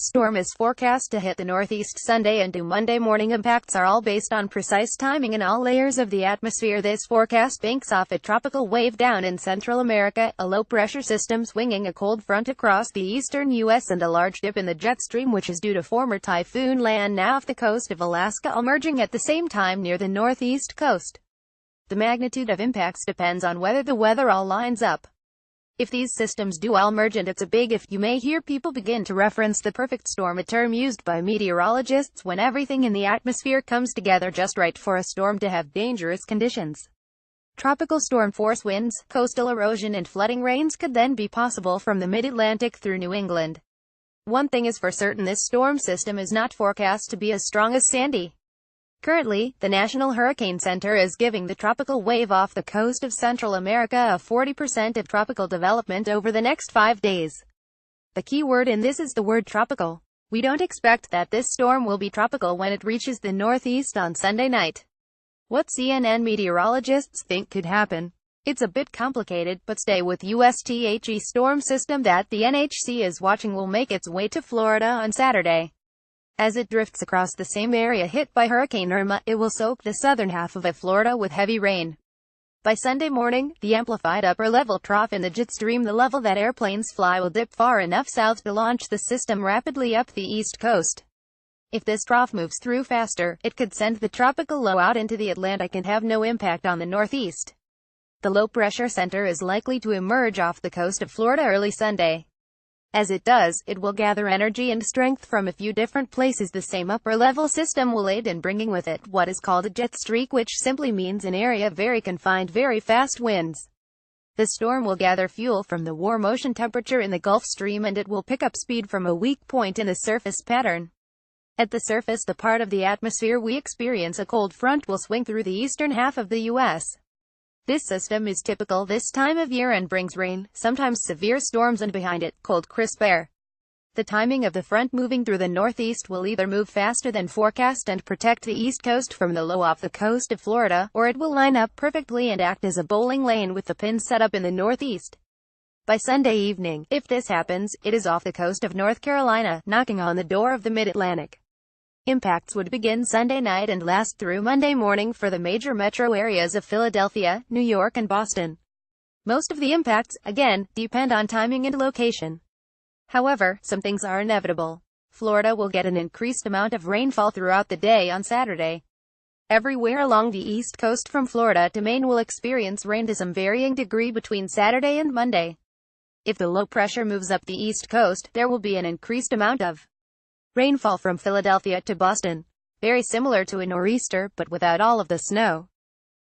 storm is forecast to hit the Northeast Sunday and Monday morning. Impacts are all based on precise timing in all layers of the atmosphere. This forecast banks off a tropical wave down in Central America, a low-pressure system swinging a cold front across the eastern U.S., and a large dip in the jet stream which is due to former Typhoon Lan off the coast of Alaska, all merging at the same time near the northeast coast. The magnitude of impacts depends on whether the weather all lines up. If these systems do all merge, and it's a big if, you may hear people begin to reference the perfect storm, a term used by meteorologists when everything in the atmosphere comes together just right for a storm to have dangerous conditions. Tropical storm force winds, coastal erosion and flooding rains could then be possible from the mid-Atlantic through New England. One thing is for certain, this storm system is not forecast to be as strong as Sandy. Currently, the National Hurricane Center is giving the tropical wave off the coast of Central America a 40% of tropical development over the next 5 days. The key word in this is the word tropical. We don't expect that this storm will be tropical when it reaches the Northeast on Sunday night. What CNN meteorologists think could happen? It's a bit complicated, but stay with USTHE storm system that the NHC is watching will make its way to Florida on Saturday. As it drifts across the same area hit by Hurricane Irma, it will soak the southern half of Florida with heavy rain. By Sunday morning, the amplified upper-level trough in the jet stream, the level that airplanes fly, will dip far enough south to launch the system rapidly up the east coast. If this trough moves through faster, it could send the tropical low out into the Atlantic and have no impact on the Northeast. The low-pressure center is likely to emerge off the coast of Florida early Sunday. As it does, it will gather energy and strength from a few different places. The same upper-level system will aid in bringing with it what is called a jet streak, which simply means an area very confined, very fast winds. The storm will gather fuel from the warm ocean temperature in the Gulf Stream, and it will pick up speed from a weak point in the surface pattern. At the surface, the part of the atmosphere we experience a cold front, will swing through the eastern half of the U.S. This system is typical this time of year and brings rain, sometimes severe storms, and behind it, cold crisp air. The timing of the front moving through the northeast will either move faster than forecast and protect the east coast from the low off the coast of Florida, or it will line up perfectly and act as a bowling lane with the pins set up in the northeast. By Sunday evening, if this happens, it is off the coast of North Carolina, knocking on the door of the mid-Atlantic. Impacts would begin Sunday night and last through Monday morning for the major metro areas of Philadelphia, New York and Boston. Most of the impacts, again, depend on timing and location. However, some things are inevitable. Florida will get an increased amount of rainfall throughout the day on Saturday. Everywhere along the east coast from Florida to Maine will experience rain to some varying degree between Saturday and Monday. If the low pressure moves up the east coast, there will be an increased amount of rainfall from Philadelphia to Boston, very similar to a nor'easter, but without all of the snow.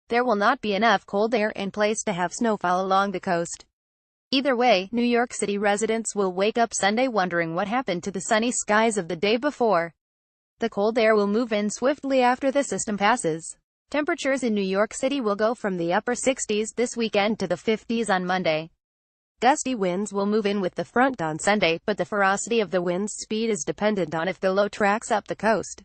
There will not be enough cold air in place to have snowfall along the coast. Either way, New York City residents will wake up Sunday wondering what happened to the sunny skies of the day before. The cold air will move in swiftly after the system passes. Temperatures in New York City will go from the upper 60s this weekend to the 50s on Monday. Gusty winds will move in with the front on Sunday, but the ferocity of the wind's speed is dependent on if the low tracks up the coast.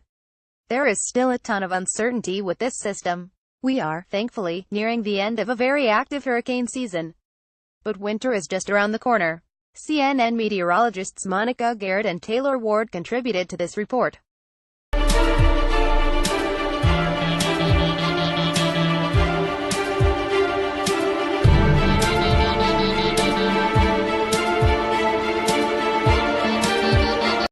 There is still a ton of uncertainty with this system. We are, thankfully, nearing the end of a very active hurricane season. But winter is just around the corner. CNN meteorologists Monica Garrett and Taylor Ward contributed to this report.